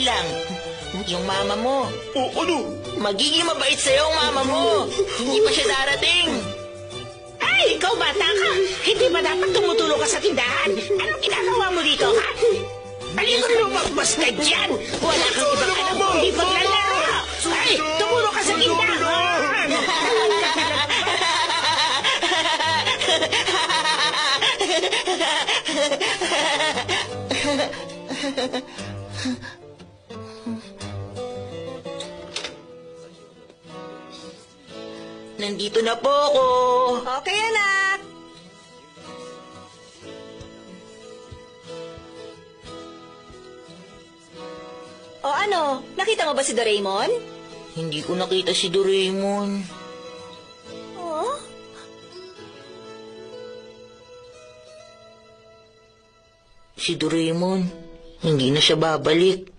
sandali lang. Yung mama mo, Ano? magiging mabait sa'yo ang mama mo. Hindi pa siya darating. Ay, ikaw bata ka! Hindi ba dapat tumutulong ka sa tindahan? Anong ginagawa mo dito, ha? Halika lumagpas ka dyan! Wala kang ibang alam kundi paglalaro! Ay, tumulong ka sa tindahan! Nandito na po ako. Okay, anak. O ano, nakita mo ba si Doraemon? Hindi ko nakita si Doraemon. Oh? Si Doraemon, hindi na siya babalik.